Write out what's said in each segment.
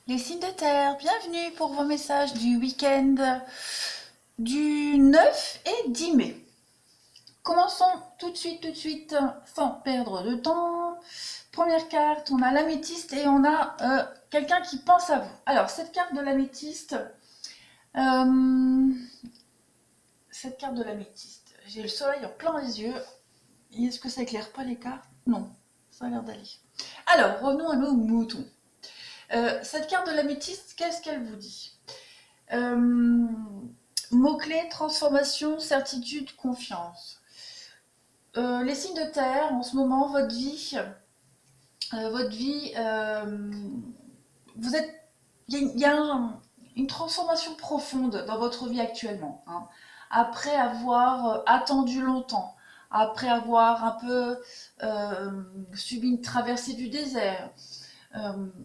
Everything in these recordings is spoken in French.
Les signes de terre, bienvenue pour vos messages du week-end du 9 et 10 mai. Commençons tout de suite, sans perdre de temps. Première carte, on a l'améthyste et on a quelqu'un qui pense à vous. Alors, euh, cette carte de l'améthyste, j'ai le soleil en plein les yeux. Est-ce que ça éclaire pas les cartes? Non, ça a l'air d'aller. Alors, revenons à nos moutons. Cette carte de l'améthyste, qu'est-ce qu'elle vous dit? Euh, Mots-clés, transformation, certitude, confiance. Les signes de terre, en ce moment, votre vie, vous êtes, il y a une transformation profonde dans votre vie actuellement, hein. Après avoir attendu longtemps, après avoir un peu subi une traversée du désert,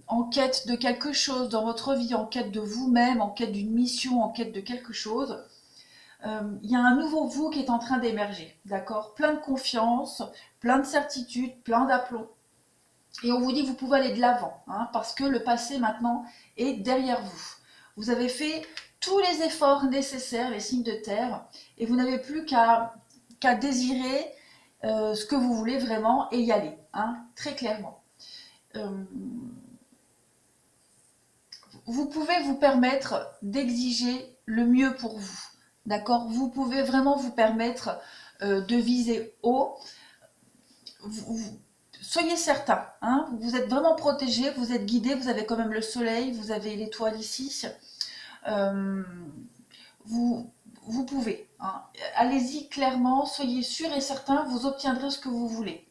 en quête de quelque chose dans votre vie, en quête de vous-même, en quête d'une mission, en quête de quelque chose, il y a un nouveau vous qui est en train d'émerger, d'accord? Plein de confiance, plein de certitude, plein d'aplomb. Et on vous dit que vous pouvez aller de l'avant, hein, parce que le passé maintenant est derrière vous. Vous avez fait tous les efforts nécessaires, les signes de terre, et vous n'avez plus qu'à désirer ce que vous voulez vraiment et y aller, hein, très clairement. Euh, vous pouvez vous permettre d'exiger le mieux pour vous. D'accord? Vous pouvez vraiment vous permettre de viser haut. Soyez certain, hein, vous êtes vraiment protégé, vous êtes guidé, vous avez quand même le soleil, vous avez l'étoile ici. Euh, vous, vous pouvez, hein. Allez-y clairement, soyez sûr et certain, vous obtiendrez ce que vous voulez.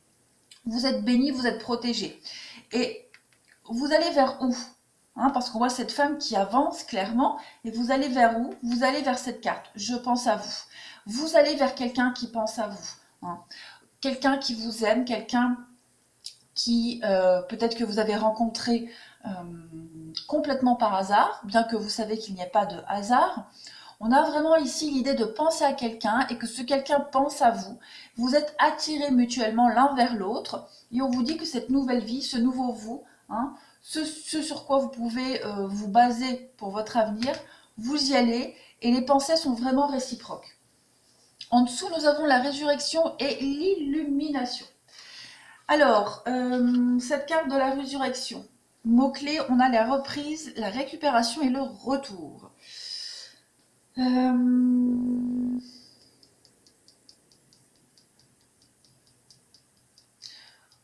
Vous êtes béni, vous êtes protégé. Et vous allez vers où, hein, parce qu'on voit cette femme qui avance clairement, et vous allez vers où? Vous allez vers cette carte, je pense à vous. Vous allez vers quelqu'un qui pense à vous, hein. Quelqu'un qui vous aime, quelqu'un qui peut-être que vous avez rencontré euh, complètement par hasard, bien que vous savez qu'il n'y ait pas de hasard. On a vraiment ici l'idée de penser à quelqu'un et que ce quelqu'un pense à vous. Vous êtes attirés mutuellement l'un vers l'autre et on vous dit que cette nouvelle vie, ce nouveau vous, hein, ce sur quoi vous pouvez vous baser pour votre avenir, vous y allez et les pensées sont vraiment réciproques. En dessous, nous avons la résurrection et l'illumination. Alors, cette carte de la résurrection, mots-clés, on a la reprise, la récupération et le retour.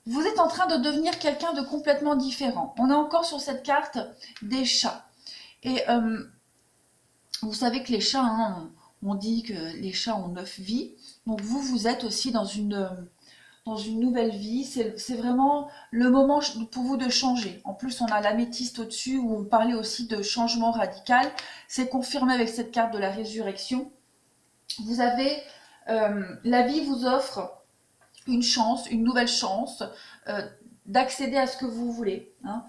Vous êtes en train de devenir quelqu'un de complètement différent. On est encore sur cette carte des chats. Et vous savez que les chats, hein, on dit que les chats ont 9 vies. Donc vous êtes aussi dans une nouvelle vie. C'est vraiment le moment pour vous de changer. En plus, on a l'améthyste au-dessus où on parlait aussi de changement radical. C'est confirmé avec cette carte de la résurrection. Vous avez, la vie vous offre une chance, une nouvelle chance d'accéder à ce que vous voulez, hein.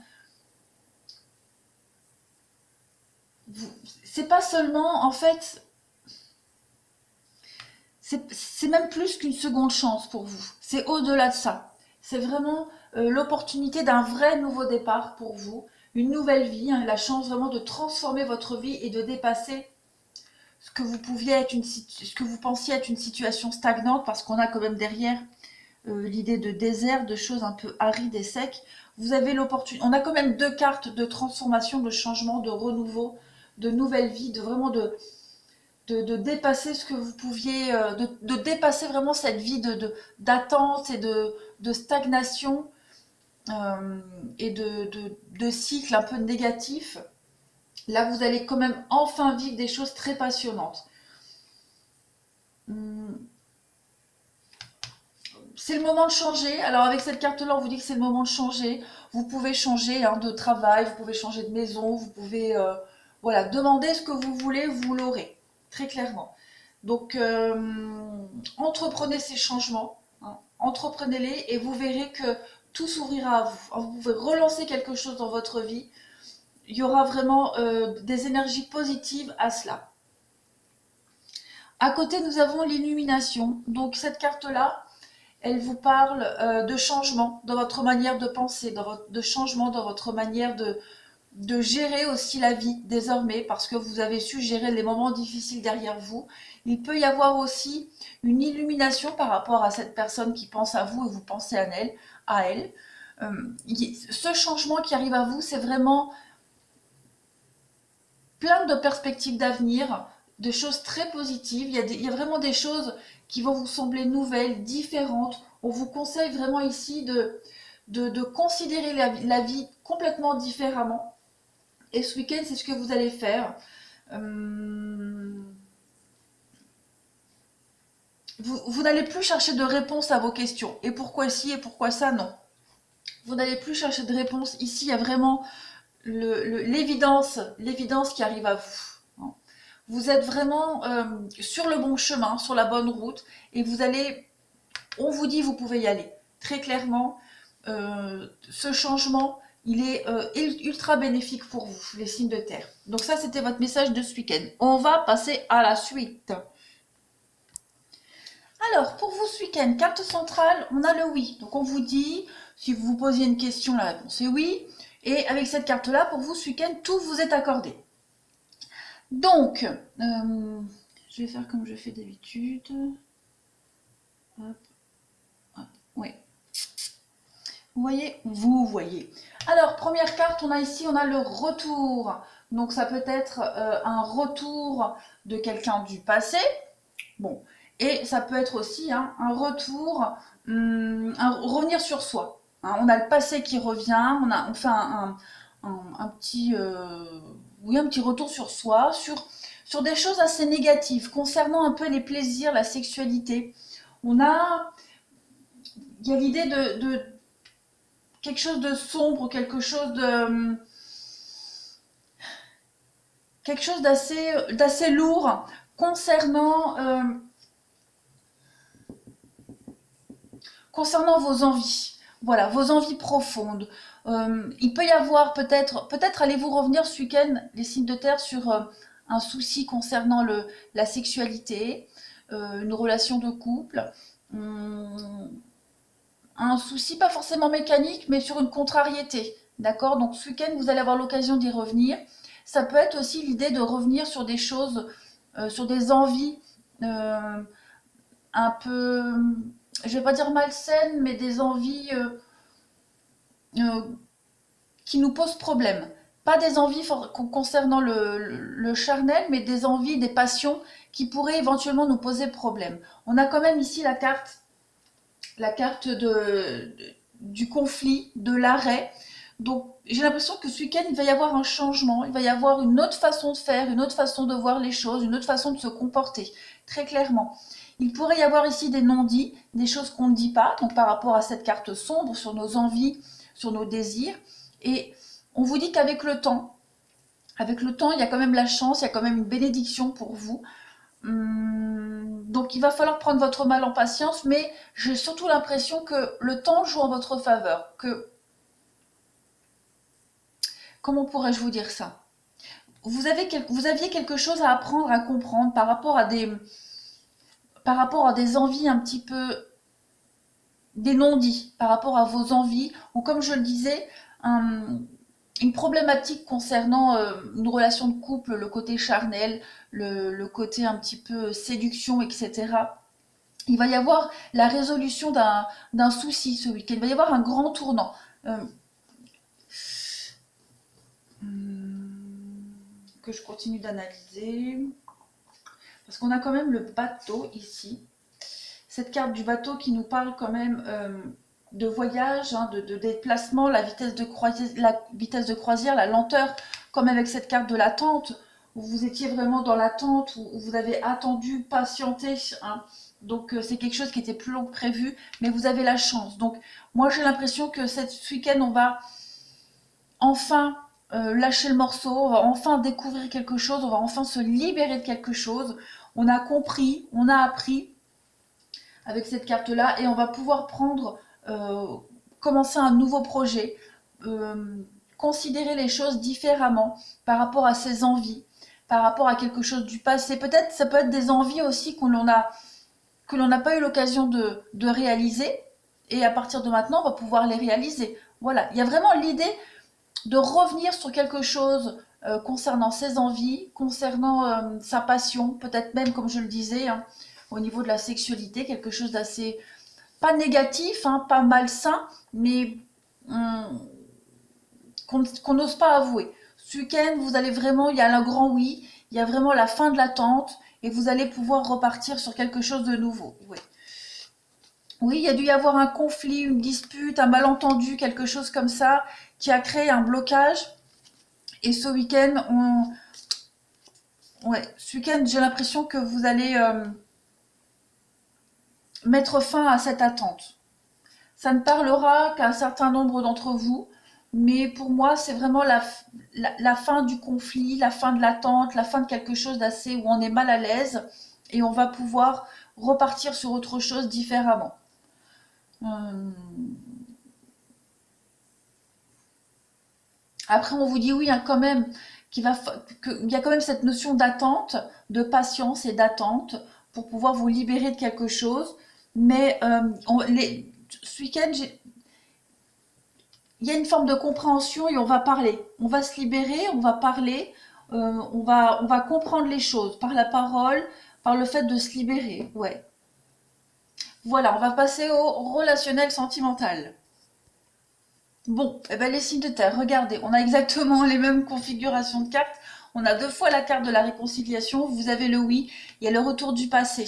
C'est pas seulement, en fait, c'est même plus qu'une seconde chance pour vous. C'est au-delà de ça. C'est vraiment l'opportunité d'un vrai nouveau départ pour vous, une nouvelle vie, hein, la chance vraiment de transformer votre vie et de dépasser ce que vous pouviez être ce que vous pensiez être une situation stagnante, parce qu'on a quand même derrière l'idée de désert, de choses un peu arides et secs. Vous avez l'opportunité. On a quand même deux cartes de transformation, de changement, de renouveau, de nouvelle vie, de vraiment de dépasser ce que vous pouviez, de dépasser vraiment cette vie d'attente et de stagnation et de cycle un peu négatif. Là, vous allez quand même enfin vivre des choses très passionnantes. C'est le moment de changer. Alors avec cette carte-là, on vous dit que c'est le moment de changer. Vous pouvez changer, hein, de travail, vous pouvez changer de maison, vous pouvez voilà, demander ce que vous voulez, vous l'aurez, très clairement. Donc entreprenez ces changements, hein, entreprenez-les et vous verrez que tout s'ouvrira à vous. Vous pouvez relancer quelque chose dans votre vie. Il y aura vraiment des énergies positives à cela. À côté, nous avons l'illumination. Donc cette carte-là, elle vous parle de changement dans votre manière de penser, de changement dans votre manière de gérer aussi la vie désormais parce que vous avez su gérer les moments difficiles derrière vous. Il peut y avoir aussi une illumination par rapport à cette personne qui pense à vous et vous pensez à elle. Ce changement qui arrive à vous, c'est vraiment plein de perspectives d'avenir, de choses très positives. Il y a vraiment des choses qui vont vous sembler nouvelles, différentes. On vous conseille vraiment ici de considérer la vie complètement différemment. Et ce week-end, c'est ce que vous allez faire. Vous n'allez plus chercher de réponse à vos questions. Et pourquoi ci et pourquoi ça? Non. Vous n'allez plus chercher de réponse. Ici, il y a vraiment l'évidence qui arrive à vous. Vous êtes vraiment sur le bon chemin, sur la bonne route. Et vous allez, on vous dit, vous pouvez y aller. Très clairement, ce changement, il est ultra bénéfique pour vous, les signes de terre. Donc ça, c'était votre message de ce week-end. On va passer à la suite. Alors, pour vous ce week-end, carte centrale, on a le oui. Donc on vous dit, si vous vous posiez une question, la réponse est oui. Et avec cette carte-là, pour vous ce week-end, tout vous est accordé. Donc, je vais faire comme je fais d'habitude. Hop, hop, oui. Vous voyez. Alors, première carte, on a ici, on a le retour. Donc, ça peut être un retour de quelqu'un du passé. Bon, et ça peut être aussi un retour, revenir sur soi. On a le passé qui revient, on fait un petit, oui, un petit retour sur soi, sur des choses assez négatives concernant un peu les plaisirs, la sexualité. Il y a l'idée de quelque chose de sombre, quelque chose d'assez lourd concernant vos envies. Voilà, vos envies profondes. Il peut y avoir peut-être allez-vous revenir ce week-end, les signes de terre, sur un souci concernant la sexualité, une relation de couple, un souci pas forcément mécanique, mais sur une contrariété. D'accord? Donc ce week-end, vous allez avoir l'occasion d'y revenir. Ça peut être aussi l'idée de revenir sur des choses, sur des envies un peu, je vais pas dire malsaines, mais des envies qui nous posent problème. Pas des envies concernant le charnel, mais des envies, des passions qui pourraient éventuellement nous poser problème. On a quand même ici la carte du conflit, de l'arrêt. Donc j'ai l'impression que ce week-end, il va y avoir un changement, il va y avoir une autre façon de faire, une autre façon de voir les choses, une autre façon de se comporter, très clairement. Il pourrait y avoir ici des non-dits, des choses qu'on ne dit pas, donc par rapport à cette carte sombre, sur nos envies, sur nos désirs. Et on vous dit qu'avec le temps, il y a quand même la chance, il y a quand même une bénédiction pour vous. Donc il va falloir prendre votre mal en patience, mais j'ai surtout l'impression que le temps joue en votre faveur. Comment pourrais-je vous dire ça? Vous aviez quelque chose à apprendre, à comprendre par rapport à des envies un petit peu, des non-dits, par rapport à vos envies, ou comme je le disais, une problématique concernant une relation de couple, le côté charnel, le côté un petit peu séduction, etc. Il va y avoir la résolution d'un souci ce week-end. Il va y avoir un grand tournant. Que je continue d'analyser. Parce qu'on a quand même le bateau ici. Cette carte du bateau qui nous parle quand même de voyage, de déplacement, la vitesse de croisière, la lenteur, comme avec cette carte de l'attente, où vous étiez vraiment dans l'attente, où vous avez attendu, patienté. Donc c'est quelque chose qui était plus long que prévu, mais vous avez la chance. Donc moi j'ai l'impression que ce week-end on va enfin lâcher le morceau, on va enfin découvrir quelque chose, on va enfin se libérer de quelque chose. On a compris, on a appris avec cette carte-là et on va pouvoir commencer un nouveau projet, considérer les choses différemment par rapport à ses envies, par rapport à quelque chose du passé. Peut-être ça peut être des envies aussi que l'on n'a pas eu l'occasion de réaliser et à partir de maintenant on va pouvoir les réaliser. Voilà, il y a vraiment l'idée de revenir sur quelque chose concernant ses envies, concernant sa passion, peut-être même, comme je le disais, hein, au niveau de la sexualité, quelque chose d'assez, pas négatif, hein, pas malsain, mais qu'on n'ose pas avouer. Ce week-end, vous allez vraiment, il y a un grand oui, il y a vraiment la fin de l'attente, et vous allez pouvoir repartir sur quelque chose de nouveau. Oui. Oui, il y a dû y avoir un conflit, une dispute, un malentendu, quelque chose comme ça, qui a créé un blocage. Et ce week-end, ce week-end, j'ai l'impression que vous allez mettre fin à cette attente. Ça ne parlera qu'à un certain nombre d'entre vous, mais pour moi, c'est vraiment la fin du conflit, la fin de l'attente, la fin de quelque chose d'assez où on est mal à l'aise et on va pouvoir repartir sur autre chose différemment. Après, on vous dit oui, hein, quand même, qu'il y a quand même cette notion d'attente, de patience et d'attente pour pouvoir vous libérer de quelque chose. Mais ce week-end, il y a une forme de compréhension et on va parler. On va se libérer, on va parler, on va comprendre les choses par la parole, par le fait de se libérer. Ouais. Voilà, on va passer au relationnel sentimental. Bon, eh ben les signes de terre, regardez, on a exactement les mêmes configurations de cartes. On a 2 fois la carte de la réconciliation. Vous avez le oui, il y a le retour du passé.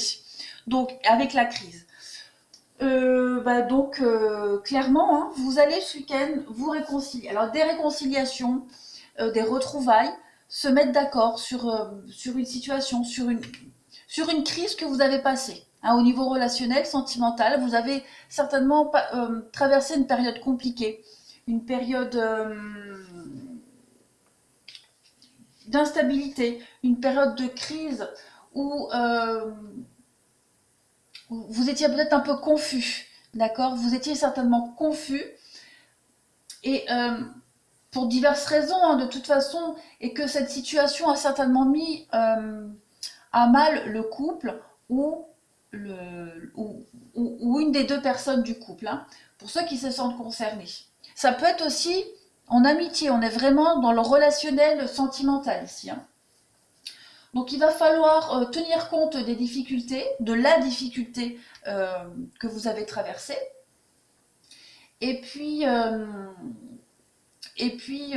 Donc, avec la crise. Clairement, hein, vous allez ce week-end vous réconcilier. Alors, des réconciliations, des retrouvailles, se mettre d'accord sur une situation, sur une crise que vous avez passée. Hein, au niveau relationnel, sentimental, vous avez certainement traversé une période compliquée, une période d'instabilité, une période de crise où vous étiez peut-être un peu confus, d'accord? Vous étiez certainement confus et pour diverses raisons, hein, de toute façon, et que cette situation a certainement mis à mal le couple ou une des 2 personnes du couple, hein, pour ceux qui se sentent concernés. Ça peut être aussi en amitié, on est vraiment dans le relationnel sentimental ici. Hein. Donc il va falloir tenir compte des difficultés, de la difficulté que vous avez traversée. Et puis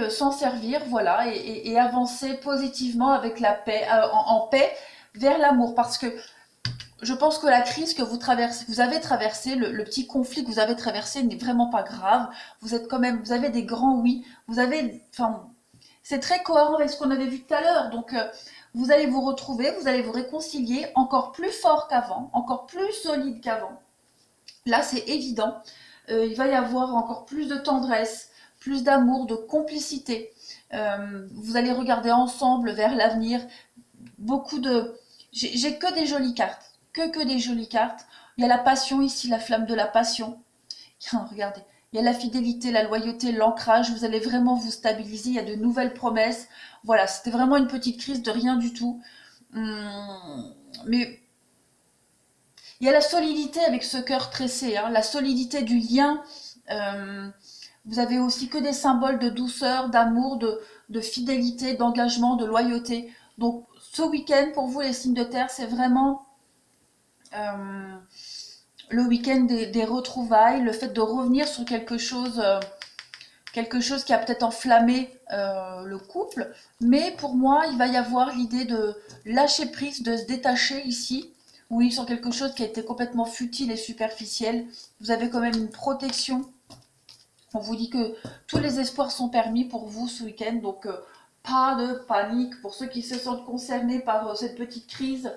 s'en servir, voilà, et avancer positivement avec la paix, en paix vers l'amour. Parce que je pense que la crise que vous avez traversée, le petit conflit que vous avez traversé n'est vraiment pas grave. Vous êtes quand même, vous avez des grands oui. C'est très cohérent avec ce qu'on avait vu tout à l'heure. Donc, vous allez vous retrouver, vous allez vous réconcilier encore plus fort qu'avant, encore plus solide qu'avant. Là, c'est évident. Il va y avoir encore plus de tendresse, plus d'amour, de complicité. Vous allez regarder ensemble vers l'avenir. J'ai que des jolies cartes. Que des jolies cartes. Il y a la passion ici, la flamme de la passion. Regardez, il y a la fidélité, la loyauté, l'ancrage. Vous allez vraiment vous stabiliser. Il y a de nouvelles promesses. Voilà, c'était vraiment une petite crise de rien du tout. Mais il y a la solidité avec ce cœur tressé, hein, la solidité du lien. Vous avez aussi que des symboles de douceur, d'amour, de fidélité, d'engagement, de loyauté. Donc, ce week-end, pour vous, les signes de terre, c'est vraiment le week-end des retrouvailles, le fait de revenir sur quelque chose qui a peut-être enflammé le couple. Mais pour moi, il va y avoir l'idée de lâcher prise, de se détacher ici. Oui, sur quelque chose qui a été complètement futile et superficiel. Vous avez quand même une protection. On vous dit que tous les espoirs sont permis pour vous ce week-end. Donc, pas de panique pour ceux qui se sentent concernés par cette petite crise.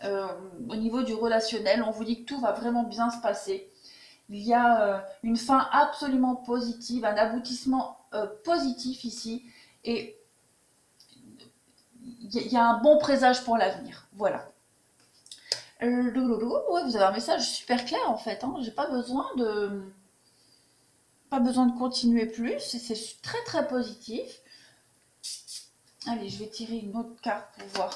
Au niveau du relationnel, on vous dit que tout va vraiment bien se passer. Il y a une fin absolument positive, un aboutissement positif ici. Et il y a un bon présage pour l'avenir. Voilà. Ouais, vous avez un message super clair en fait. Hein. J'ai pas besoin de continuer plus. C'est très très positif. Allez, je vais tirer une autre carte pour voir.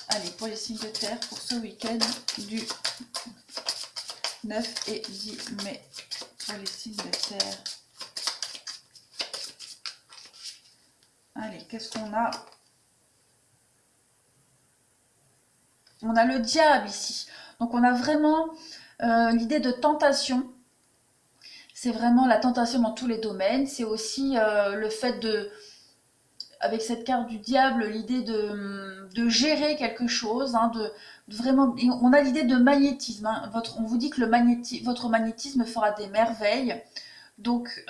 Allez, pour les signes de terre, pour ce week-end du 9 et 10 mai. Pour les signes de terre. Allez, qu'est-ce qu'on a? On a le diable ici. Donc on a vraiment l'idée de tentation. C'est vraiment la tentation dans tous les domaines. C'est aussi le fait de, avec cette carte du diable, l'idée de gérer quelque chose, hein, de vraiment. On a l'idée de magnétisme. Hein. On vous dit que votre magnétisme fera des merveilles. Donc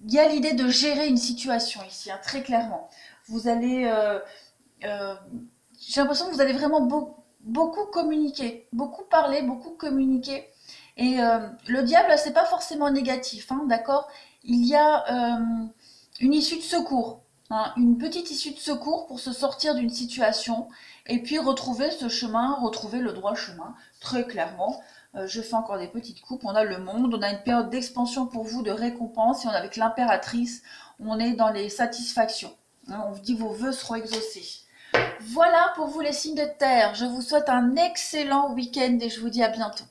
il y a l'idée de gérer une situation ici, hein, très clairement. Vous allez euh, j'ai l'impression que vous allez vraiment beaucoup communiquer, beaucoup parler, beaucoup communiquer. Et le diable, c'est pas forcément négatif, hein, d'accord? Il y a une issue de secours, hein, une petite issue de secours pour se sortir d'une situation et puis retrouver ce chemin, retrouver le droit chemin, très clairement. Je fais encore des petites coupes. On a le monde, on a une période d'expansion pour vous, de récompense, et on a avec l'impératrice, on est dans les satisfactions. Hein, on vous dit vos vœux seront exaucés. Voilà pour vous les signes de terre. Je vous souhaite un excellent week-end et je vous dis à bientôt.